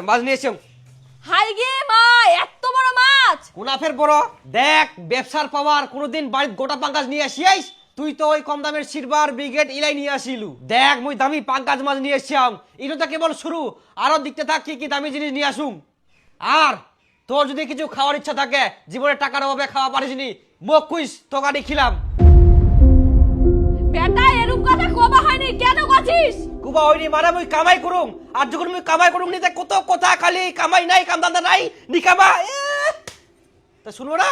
মাছ নিয়ে এসেও। হাই গে মা, এত বড় মাছ! কোনাফের বড় দেখ, ব্যবসার পাওয়ার কোনোদিন বাড়িতে গোটা পাঙ্গাস নিয়ে আসিস? তুই তো ওই কম দামের সিলভার ব্রিগেড ইলাই নিয়ে আসিলু। দেখ মুই দামি পাঙ্গাস মাছ নিয়ে এসছিলাম। এটা তো কেবল শুরু, আরো দেখতে থাক কি কি দামি জিনিস নিয়ে আসুম। আর তোর যদি কিছু খাওয়ার ইচ্ছা থাকে, জীবনে টাকার অভাবে খাওয়া পারিসনি, মোক কুইস তোকে দেখিলাম। বেটা এরকম কথা কবা হয়নি, কেন করছিস? কুবা হইনি মানে মুই কামাই করুম, আর যখন মুই কামাই করুম নিতে কত কথা, খালি কামাই নাই, কাম দান্দা নাই, নিকামা তা শুনবো না।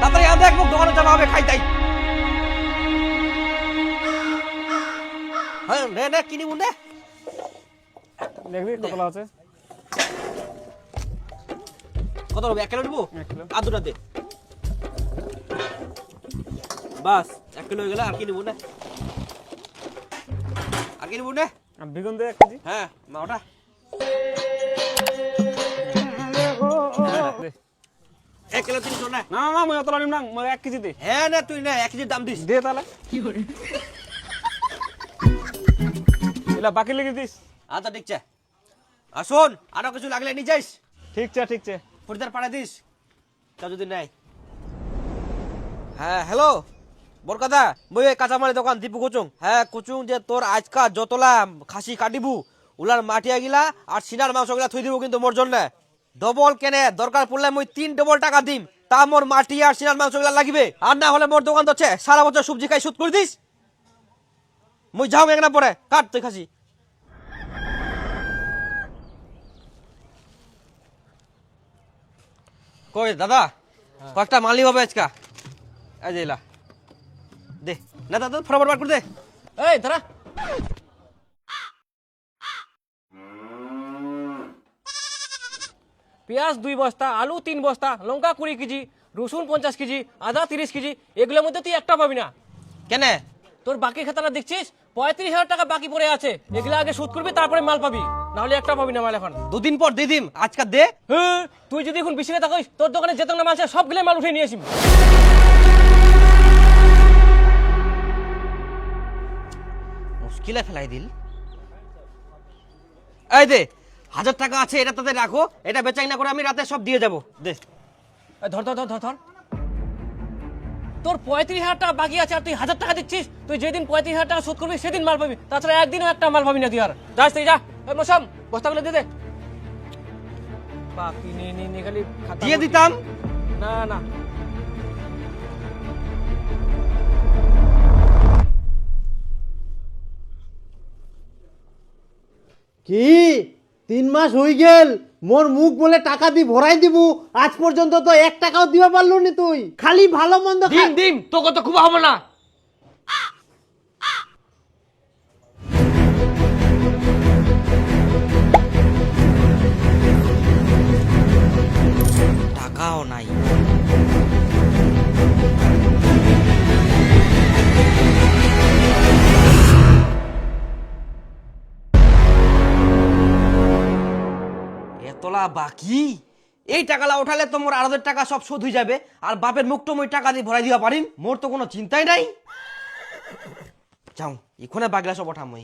তাড়াতাড়ি আন, দেখ মুখ দোকানে জামা হবে, খাই তাই। হ্যাঁ নে নে কিনি মুন্ডে দেখবি কতলা আছে। কত হবে? 1 কিলো নিবো? 1 কিলো। আর দুটা দে, বাস 1 কিলো হয়ে গেল। আর কি নিবো না, আর কি নিবো না? আর বেগুন দে 1 কেজি। হ্যাঁ মা ওটা দে। 1 কিলো 300 না। না না, মই অতলা নিম না, মই 1 কেজি দে। হ্যাঁ না তুই না 1 কেজির দাম দিস। দে তাহলে এলা বাকি লিখে দিস। আচ্ছা ঠিক আছে। আর শোন, আরো কিছু লাগলে নিয়ে যাইস, ঠিক আছে। ফরিদার পাড়া দিস তা যদি নাই। হ্যাঁ হ্যালো বরকাদা, মই এই কাঁচামালের দোকান দীপু কুচুং। হ্যাঁ কুচুং যে তোর আজকাল যতলা খাসি কাটিবু উলার মাটিয়া গিলা আর সিনার মাংস গিলা থুই দিব, কিন্তু মোর জন্য ডবল কেনে দরকার পড়লে মই 3 ডবল টাকা দিম, তা মোর মাটি আর সিনার মাংস গিলা লাগিবে। আর না হলে মোর দোকান হচ্ছে সারা বছর সবজি খাই সুদ করে দিস। মই যাও একনা পরে কাট তুই খাসি। কই দাদা, কয়েকটা মালি হবে আজকা। এই যে এলা দে না দাদা, ফটাফট বার করে দে। এই দাঁড়া, পেঁয়াজ 2 বস্তা, আলু 3 বস্তা, লঙ্কা 20 কেজি, রসুন 50 কেজি, আদা 30 কেজি। এগুলোর মধ্যে তুই একটা পাবি না। কেনে? তোর বাকি খাতাটা দেখছিস 35,000 টাকা বাকি পড়ে আছে। এগুলো আগে শোধ করবি, তারপরে মাল পাবি, নাহলে একটা পাবি না মাল এখন। 2 দিন পর দিয়ে দিম, আজকা দে। হ্যাঁ, তুই যদি এখন বেশি না থাকিস, তোর দোকানে যেত না মাল আছে সবগুলো মাল উঠে নিয়ে আসবি। মুশকিলে ফেলাই দিল। এই দে 1000 টাকা আছে, এটা তাতে রাখো, এটা বেচাই না করে আমি রাতে সব দিয়ে যাব। দে এই ধর ধর ধর ধর ধর। তোর 35,000 টাকা বাকি আছে আর তুই 1000 টাকা দিচ্ছিস। তুই যেদিন 35,000 টাকা শোধ করবি সেদিন মাল পাবি, তাছাড়া একদিনও একটা মাল পাবি না তুই। আর যাস তুই, যা। এই মশাম বস্তাগুলো দিয়ে দে। বাকি নিয়ে খালি খাতা দিয়ে দিতাম। না না, কি 3 মাস হয়ে গেল, মোর মুখ বলে টাকা দি ভরাই দিব, আজ পর্যন্ত তো 1 টাকাও দিবা পারলো নি। তুই খালি ভালো মন্দ দিম দিম, তোকে তো খুব হবে না। টাকাও নাই। এতলা বাকি, এই টাকালা উঠালে তো মোর 8,000 টাকা সব শোধ হয়ে যাবে, আর বাপের মুখটা মই টাকা দিয়ে ভরাই দিবা পারিম। মোর তো কোনো চিন্তাই নাই। যাও এখানে বাগলা সব ওঠাম মই।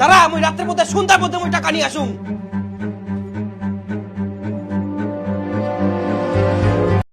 দাঁড়া, মই রাত্রের মধ্যে সন্ধ্যার মধ্যে মই টাকা নিয়ে আসুম।